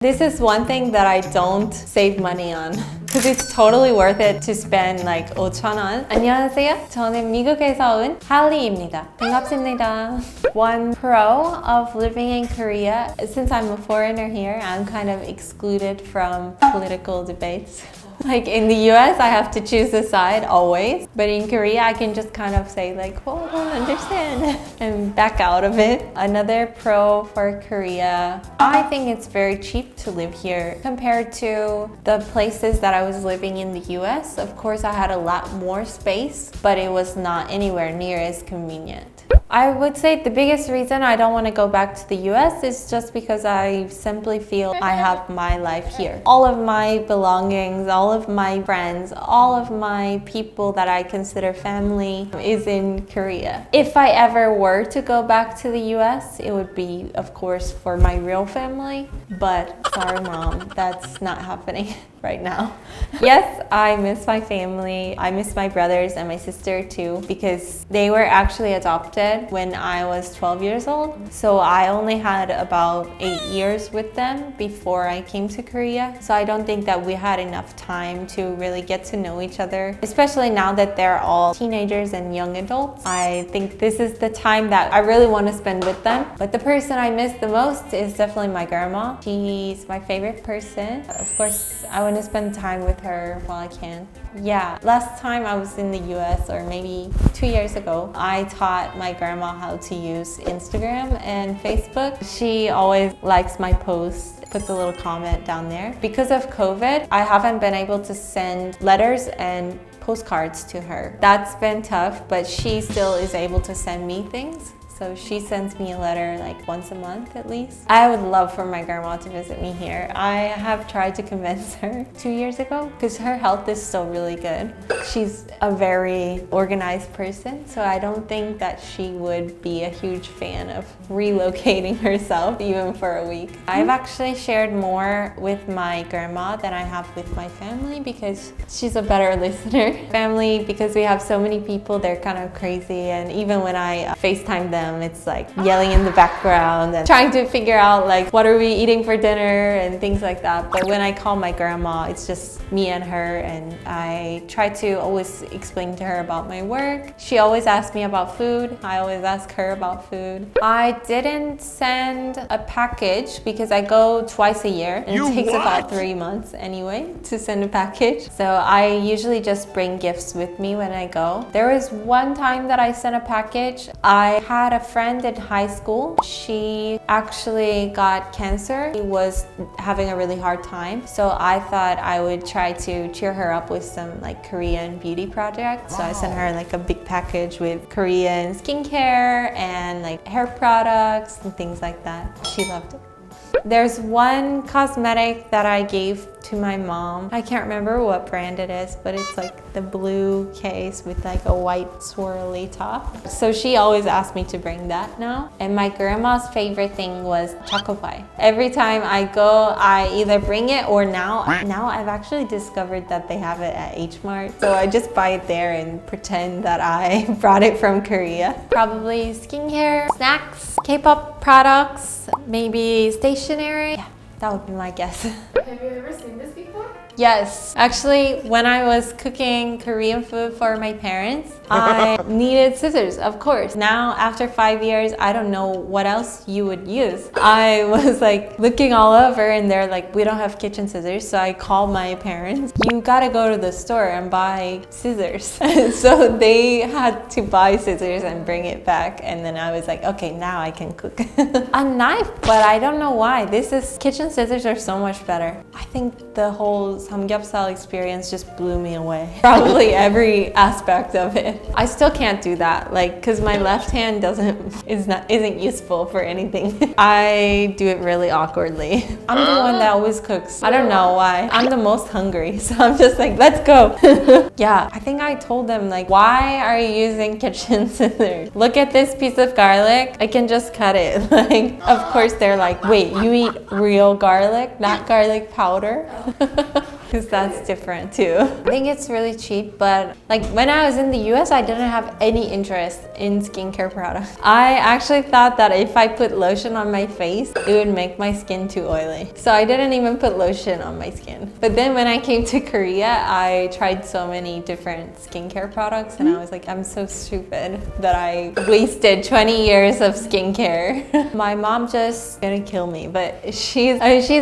This is one thing that I don't save money on. Because it's totally worth it to spend like 5,000원. 안녕하세요. 저는 미국에서 온 할리입니다. 반갑습니다. One pro of living in Korea, since I'm a foreigner here, I'm kind of excluded from political debates. Like in the US, I have to choose a side always. But in Korea, I can just kind of say like, oh, I don't understand, and back out of it. Another pro for Korea, I think it's very cheap to live here compared to the places that I was living in the US. Of course, I had a lot more space, but it was not anywhere near as convenient. I would say the biggest reason I don't want to go back to the US is just because I simply feel I have my life here. All of my belongings, all of my friends, all of my people that I consider family is in Korea. If I ever were to go back to the US, it would be, of course, for my real family. But sorry, Mom, that's not happening right now. Yes, I miss my family. I miss my brothers and my sister too, because they were actually adopted when I was 12 years old. So I only had about 8 years with them before I came to Korea. So I don't think that we had enough time to really get to know each other, especially now that they're all teenagers and young adults. I think this is the time that I really want to spend with them. But the person I miss the most is definitely my grandma. She's my favorite person. Of course, I want to spend time with her while I can. Yeah, last time I was in the US, or maybe 2 years ago, I taught my grandma how to use Instagram and Facebook. She always likes my posts, puts a little comment down there. Because of COVID, I haven't been able to send letters and postcards to her. That's been tough, but she still is able to send me things. So she sends me a letter like once a month at least. I would love for my grandma to visit me here. I have tried to convince her 2 years ago because her health is still really good. She's a very organized person, so I don't think that she would be a huge fan of relocating herself even for a week. I've actually shared more with my grandma than I have with my family because she's a better listener. Family, because we have so many people, they're kind of crazy, and even when I FaceTime them, it's like yelling in the background and trying to figure out like what are we eating for dinner and things like that. But when I call my grandma, it's just me and her, and I try to always explain to her about my work. She always asks me about food. I always ask her about food. I didn't send a package because I go twice a year, and it takes about 3 months anyway to send a package. So I usually just bring gifts with me when I go. There was one time that I sent a package. I had a friend in high school. She actually got cancer. She was having a really hard time. So I thought I would try to cheer her up with some like Korean beauty projects. So I sent her like a big package with Korean skincare and like hair products and things like that. She loved it. There's one cosmetic that I gave to my mom. I can't remember what brand it is, but it's like the blue case with like a white swirly top. So she always asked me to bring that now. And my grandma's favorite thing was choco pie. Every time I go, I either bring it, or now I've actually discovered that they have it at H Mart. So I just buy it there and pretend that I brought it from Korea. Probably skincare, snacks, K-pop products, maybe stationery. Yeah, that would be my guess. Have you ever seen this before? Yes, actually, when I was cooking Korean food for my parents, I needed scissors, of course. Now, after 5 years, I don't know what else you would use. I was like looking all over, and they're like, we don't have kitchen scissors. So I called my parents. You gotta go to the store and buy scissors. So they had to buy scissors and bring it back. And then I was like, okay, now I can cook. A knife, but I don't know why. Kitchen scissors are so much better. I think the whole samgyeopsal experience just blew me away. Probably every aspect of it. I still can't do that, like, because my left hand isn't useful for anything. I do it really awkwardly. I'm the one that always cooks. I don't know why. I'm the most hungry, so I'm just like, let's go. Yeah, I think I told them like, why are you using kitchen scissors? Look at this piece of garlic. I can just cut it. Like, of course they're like, wait, you eat real garlic, not garlic powder? because that's different too. I think it's really cheap, but like when I was in the US, I didn't have any interest in skincare products. I actually thought that if I put lotion on my face, it would make my skin too oily. So I didn't even put lotion on my skin. But then when I came to Korea, I tried so many different skincare products and I was like, I'm so stupid that I wasted 20 years of skincare. My mom just gonna kill me, but she's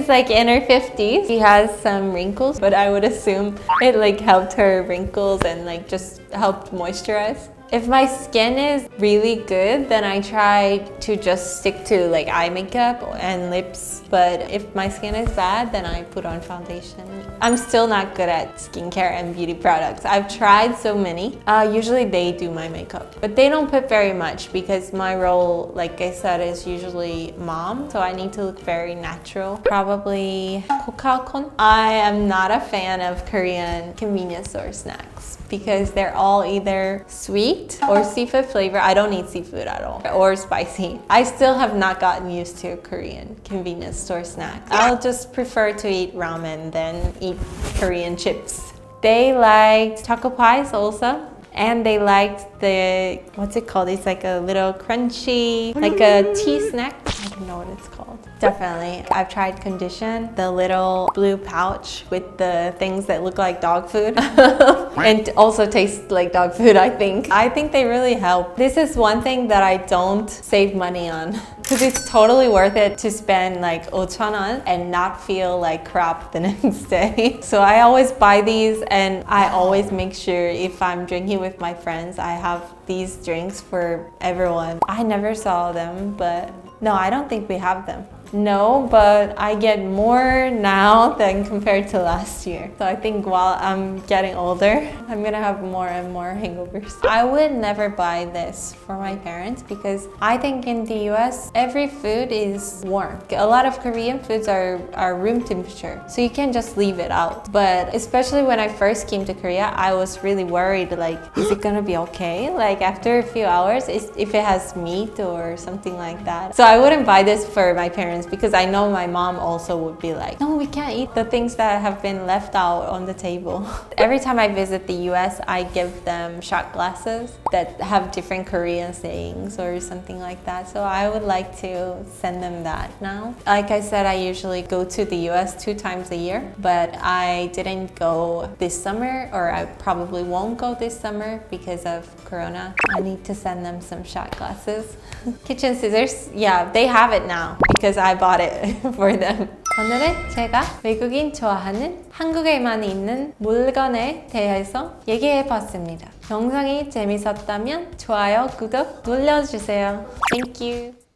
like in her 50s. She has some wrinkles, but I would assume it like helped her wrinkles and like just helped moisturize. If my skin is really good, then I try to just stick to like eye makeup and lips. But if my skin is bad, then I put on foundation. I'm still not good at skincare and beauty products. I've tried so many. Usually they do my makeup, but they don't put very much because my role, like I said, is usually mom. So I need to look very natural. Probably kokakon. I am not a fan of Korean convenience store snacks because they're all either sweet or seafood flavor. I don't eat seafood at all, or spicy. I still have not gotten used to Korean convenience store snacks. I'll just prefer to eat ramen than eat Korean chips. They liked taco pies also. And they liked the, what's it called? It's like a little crunchy, like a tea snack. I don't know what it's called. Definitely. I've tried Condition, the little blue pouch with the things that look like dog food. And also taste like dog food, I think. I think they really help. This is one thing that I don't save money on. Because it's totally worth it to spend like 5,000원 and not feel like crap the next day. So I always buy these and I always make sure if I'm drinking with my friends, I have these drinks for everyone. I never saw them, but no, I don't think we have them. No, but I get more now than compared to last year. So I think while I'm getting older, I'm gonna have more and more hangovers. I would never buy this for my parents because I think in the US, every food is warm. A lot of Korean foods are room temperature, so you can just leave it out. But especially when I first came to Korea, I was really worried, like, is it gonna be okay? Like after a few hours, if it has meat or something like that. So I wouldn't buy this for my parents because I know my mom also would be like, no, we can't eat the things that have been left out on the table. Every time I visit the US, I give them shot glasses that have different Korean sayings or something like that. So I would like to send them that now. Like I said, I usually go to the US 2 times a year, but I didn't go this summer, or I probably won't go this summer because of Corona. I need to send them some shot glasses. Kitchen scissors, yeah, they have it now because I bought it for them. 오늘은 제가 외국인 좋아하는 한국에만 있는 물건에 대해서 얘기해봤습니다. 영상이 재밌었다면 좋아요, 구독 눌러주세요. Thank you.